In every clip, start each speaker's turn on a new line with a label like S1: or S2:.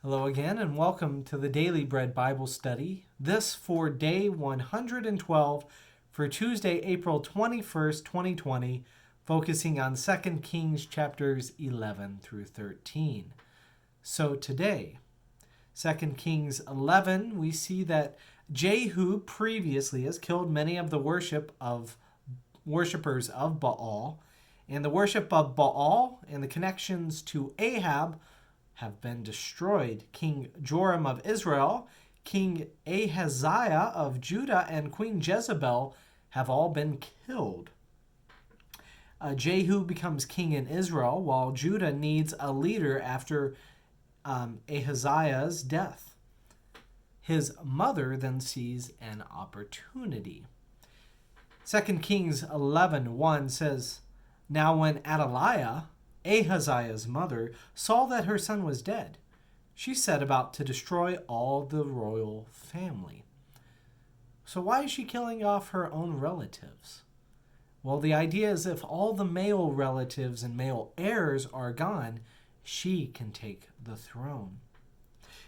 S1: Hello again, and welcome to the Daily Bread Bible Study. This for day 112 for Tuesday, April 21st, 2020, focusing on 2 Kings chapters 11 through 13. So today, 2 Kings 11, we see that Jehu previously has killed many of the worshippers of Baal, and the worship of Baal and the connections to Ahab have been destroyed. King Joram of Israel, King Ahaziah of Judah, and Queen Jezebel have all been killed. Jehu becomes king in Israel, while Judah needs a leader after Ahaziah's death. His mother then sees an opportunity. 2 Kings 11:1 says, "Now when Athaliah, Ahaziah's mother, saw that her son was dead, she set about to destroy all the royal family." So why is she killing off her own relatives? Well, the idea is if all the male relatives and male heirs are gone, she can take the throne.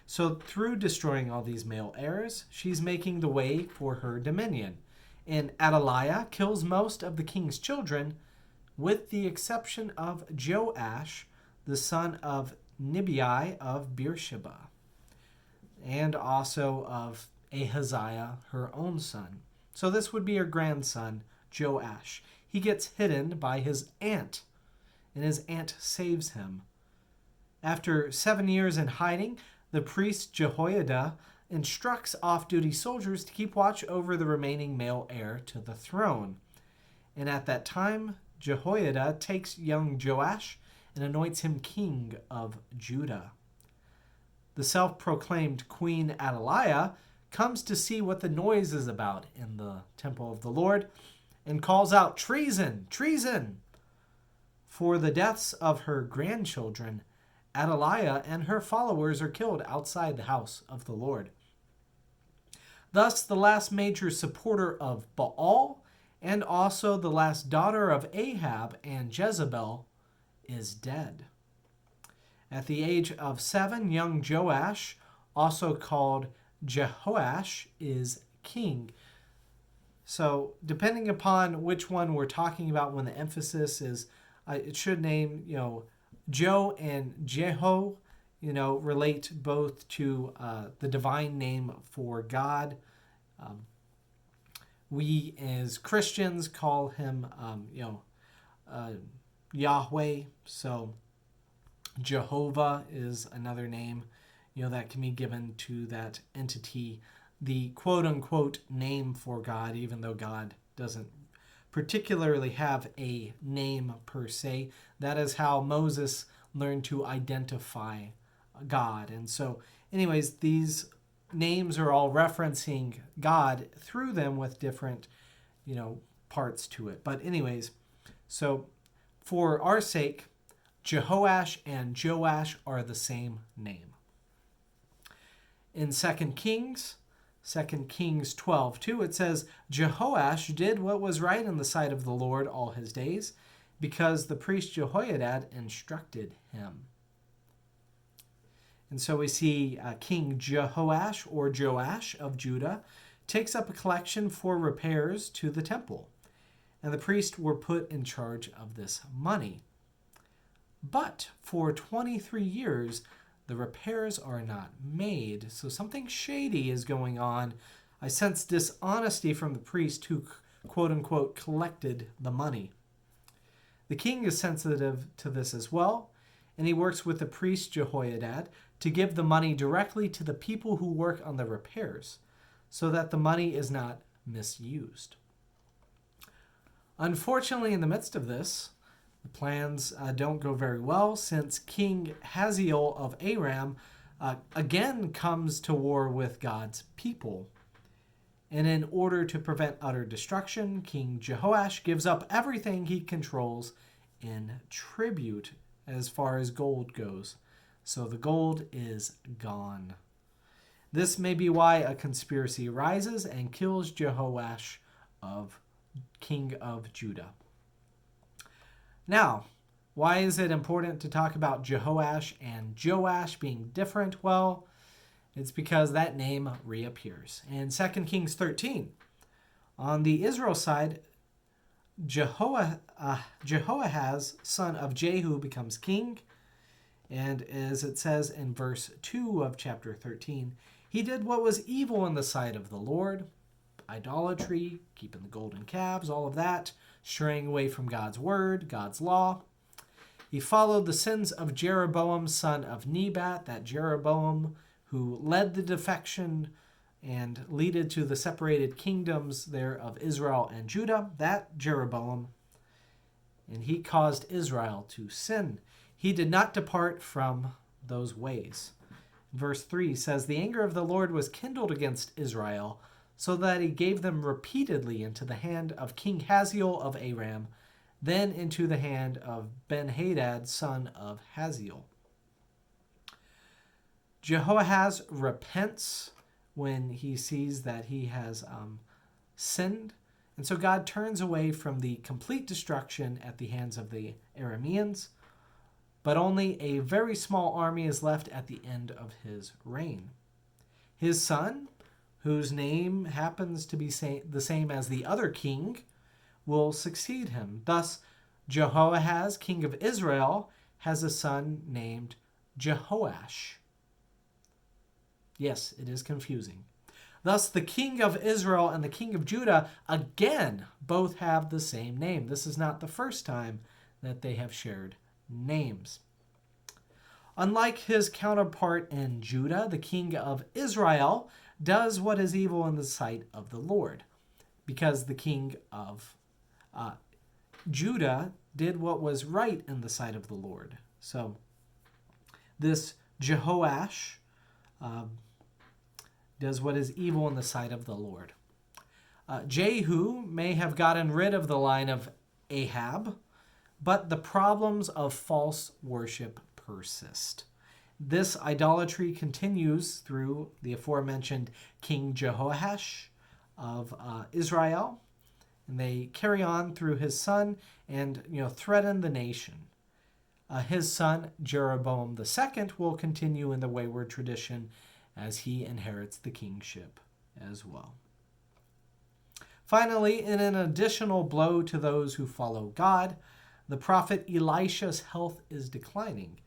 S1: So through destroying all these male heirs, she's making the way for her dominion. And Athaliah kills most of the king's children, with the exception of Joash, the son of Nibai of Beersheba, and also of Ahaziah, her own son. So this would be her grandson, Joash. He gets hidden by his aunt, and his aunt saves him. After 7 years in hiding, the priest Jehoiada instructs off-duty soldiers to keep watch over the remaining male heir to the throne. And at that time, Jehoiada takes young Joash and anoints him king of Judah. The self-proclaimed Queen Athaliah comes to see what the noise is about in the temple of the Lord and calls out, "Treason! Treason!" For the deaths of her grandchildren, Athaliah and her followers are killed outside the house of the Lord. Thus, the last major supporter of Baal and also the last daughter of Ahab and Jezebel is dead. At the age of 7, young Joash, also called Jehoash, is king. So depending upon which one we're talking about when the emphasis is, it should name, Jo and Jeho, relate both to the divine name for God. We as Christians call him, Yahweh. So Jehovah is another name, that can be given to that entity, the quote-unquote name for God, even though God doesn't particularly have a name per se. That is how Moses learned to identify God. And so, anyways, these names are all referencing God through them with different, parts to it. But anyways, so for our sake, Jehoash and Joash are the same name. In 2 Kings 12:2, it says, "Jehoash did what was right in the sight of the Lord all his days, because the priest Jehoiada instructed him." And so we see King Jehoash, or Joash of Judah, takes up a collection for repairs to the temple. And the priests were put in charge of this money. But for 23 years, the repairs are not made. So something shady is going on. I sense dishonesty from the priest who, quote-unquote, collected the money. The king is sensitive to this as well, and he works with the priest Jehoiada to give the money directly to the people who work on the repairs, so that the money is not misused. Unfortunately, in the midst of this, the plans don't go very well, since King Hazael of Aram again comes to war with God's people. And in order to prevent utter destruction, King Jehoash gives up everything he controls in tribute as far as gold goes. So the gold is gone. This may be why a conspiracy arises and kills Jehoash, king of Judah. Now, Why is it important to talk about Jehoash and Joash being different? Well, it's because that name reappears. In 2 Kings 13, on the Israel side, Jehoahaz, son of Jehu, becomes king. And as it says in verse 2 of chapter 13, he did what was evil in the sight of the Lord, idolatry, keeping the golden calves, all of that, straying away from God's word, God's law. He followed the sins of Jeroboam, son of Nebat, that Jeroboam who led the defection and leaded to the separated kingdoms there of Israel and Judah, that Jeroboam. And he caused Israel to sin. He did not depart from those ways. Verse 3 says, the anger of the Lord was kindled against Israel, so that he gave them repeatedly into the hand of King Hazael of Aram, then into the hand of Ben-Hadad, son of Hazael. Jehoahaz repents when he sees that he has sinned. And so God turns away from the complete destruction at the hands of the Arameans, but only a very small army is left at the end of his reign. His son, whose name happens to be the same as the other king, will succeed him. Thus, Jehoahaz, king of Israel, has a son named Jehoash. Yes, it is confusing. Thus, the king of Israel and the king of Judah, again, both have the same name. This is not the first time that they have shared names. Unlike his counterpart in Judah, the king of Israel does what is evil in the sight of the Lord, because the king of Judah did what was right in the sight of the Lord. So this Jehoash does what is evil in the sight of the Lord. Jehu may have gotten rid of the line of Ahab, but the problems of false worship persist. This idolatry continues through the aforementioned King Jehoash of Israel, and they carry on through his son and threaten the nation. His son Jeroboam II will continue in the wayward tradition as he inherits the kingship as well. Finally, in an additional blow to those who follow God, the prophet Elisha's health is declining.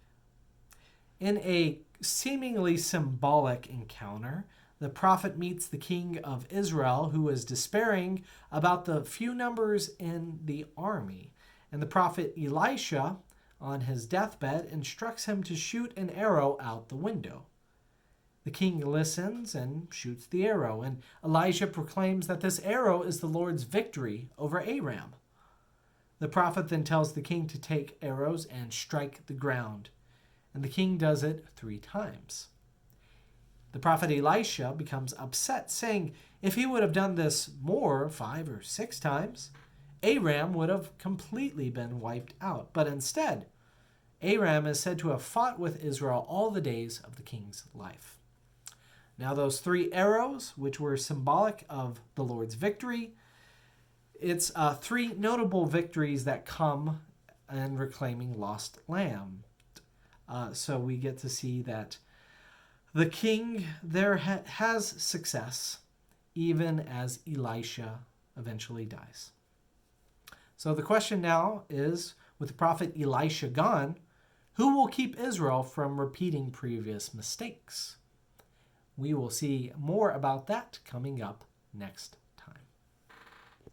S1: In a seemingly symbolic encounter, the prophet meets the king of Israel, who is despairing about the few numbers in the army. And the prophet Elisha, on his deathbed, instructs him to shoot an arrow out the window. The king listens and shoots the arrow, and Elijah proclaims that this arrow is the Lord's victory over Aram. The prophet then tells the king to take arrows and strike the ground, and the king does it 3 times. The prophet Elisha becomes upset, saying if he would have done this more, 5 or 6 times, Aram would have completely been wiped out. But instead, Aram is said to have fought with Israel all the days of the king's life. Now those 3 arrows, which were symbolic of the Lord's victory, it's 3 notable victories that come in reclaiming lost land. So we get to see that the king there has success, even as Elisha eventually dies. So the question now is, with the prophet Elisha gone, who will keep Israel from repeating previous mistakes? We will see more about that coming up next